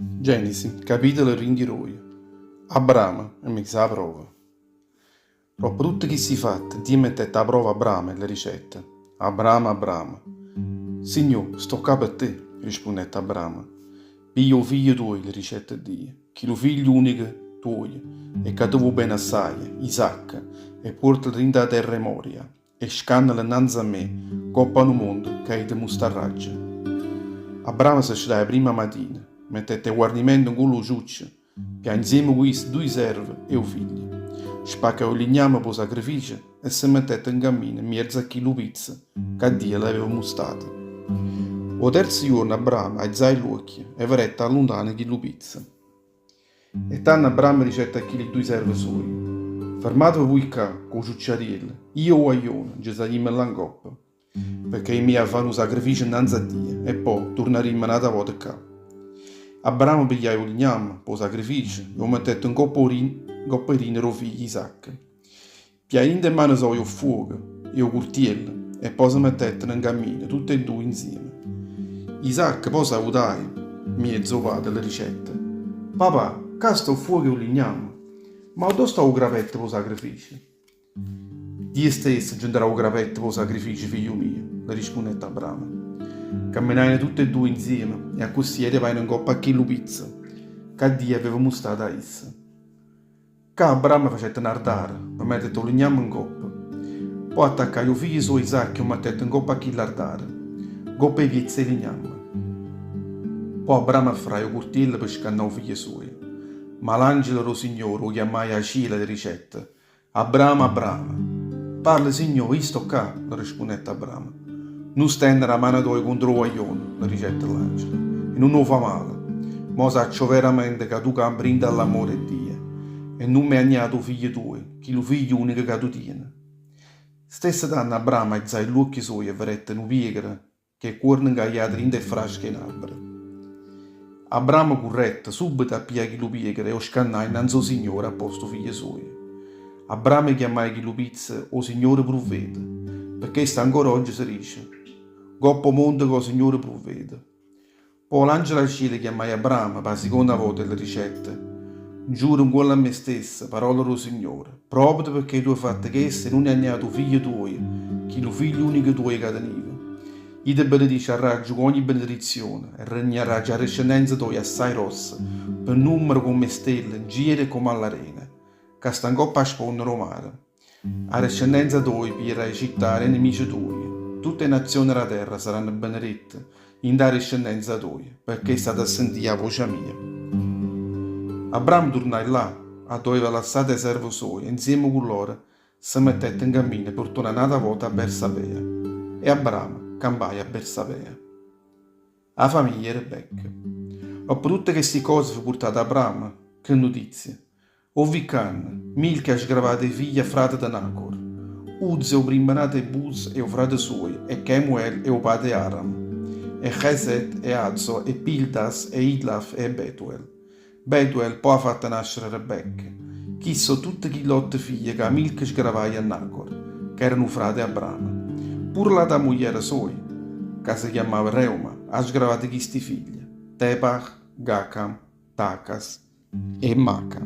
Genesi, capitolo 22. Abramo, e mi sa la prova. Dopo tutto che si fatta, Dio mettette a prova Abramo e le ricette. Abramo. Signore, sto qua per te, rispondette Abramo. Piglio figlio tuo, le ricette Dio, che lo figlio unico tuo, e che tu vuoi bene assai, Isacca, e portalo in da terra Moria, e scannalo innanzi a me, coppa no mondo, che hai di mustarraggia. Abramo si scedeva prima mattina, mettette guarnimento con lo ciuccio, che insieme con i due servi e un figlio. Spaccava il ligname per sacrificio e si mettette in cammino in mezzo a chilo pizza, che Dio l'aveva mostrato. O terzo giorno Abramo alzò gli occhi e vedette allontano chilo pizza. E tanto Abramo dicette a chi due servi suoi: fermatevi voi qua, con ciucciariello, io o aione, Gesù la coppa, perché mi ha fatto un sacrificio innanzi a Dio, e poi torneremo un'altra volta qua. Abramo pigliò il ligname per sacrificio e lo mettette in copperino del figlio Isacco. Piaendo in mano il fuoco e il coltello e poi si mettette in cammino, tutti e due insieme. Isacco poi salutai, mezzo padre le ricette. Papà, qua sto il fuoco e il ligname, ma dove sta il gravetto per sacrificio? Dio stesso giunterà il gravetto per sacrificio, figlio mio, le rispondette Abramo. Camminavano tutti e due insieme e a così arrivavano in coppa a chilo pizza, che Dio aveva mostrato a essa. Che Abramo facette nardare per mettere il ligname in coppa. Poi attaccò il figlio suo Isacco e lo mettette in coppa a chilo ardare, coppa e piezza e ligname. Poi Abramo affrò il coltello per scannare il figlio suo. Ma l'angelo del Signore lo chiamò a Cila di ricette. Abramo, parla Signore, io sto qua, le rispondette Abramo. Non stendere la mano tua contro il guaglione, le ricette l'angelo, e non lo fa male. Ma saccio veramente che tu campi all'amore di Dio, e non mi ha agnato figlio tuo, che lo figlio unico che tu tieni. Stessa tanto Abramo alzò gli occhi suoi e vedette un piegre, che cuore ingagliato in de frasche in albero. Abramo corrette subito a pigliare lo piegre e lo scannò innanzi al Signore a posto figlio suo. Abramo chiamò chi lo pizza o Signore provvede, perché sta ancora oggi si dice: Goppo mondo che il Signore provvede. Poi l'angelo al cielo chiamò Abramo per la seconda volta le ricette. Giuro in cuore a me stessa, parola del Signore, proprio perché tu hai fatto questo e non hai agnato figlio tuo, che lo figlio unico tuo che teniva. Io ti benedice a raggio con ogni benedizione e regnerà già discendenza tua assai rossa, per numero come stelle, in giro come all'arena, che sta in coppa a spondere mare. A discendenza tua pierai città e nemici tuoi. Tutte le nazioni della terra saranno benedette in da discendenza tua, perché è stata sentita la voce mia. Abramo tornò là, a dove aveva lasciato i servi suoi, e insieme con loro si mettette in cammino per tornare un'altra volta a Bersabea. E Abramo campò a Bersabea. La famiglia Rebecca. Dopo tutte queste cose fu portata Abramo, che notizie. O Vican, Milca ha sgravato i figli a frate di Nacor. Uzze o prima nato e Buz e o frate suoi, e Kemuel e o padre Aram, e Chesed e Azzo e Pildas e Idlaf e Betuel. Betuel poi ha fatto nascere Rebecca. Chi so tutte chi lotte figlie che Milca sgravava a Nacor, che erano frate Abramo. Pur la da moglie sua, che si chiamava Reuma, ha sgravato questi figli, Tepach, Gacam, Tacas e Maca.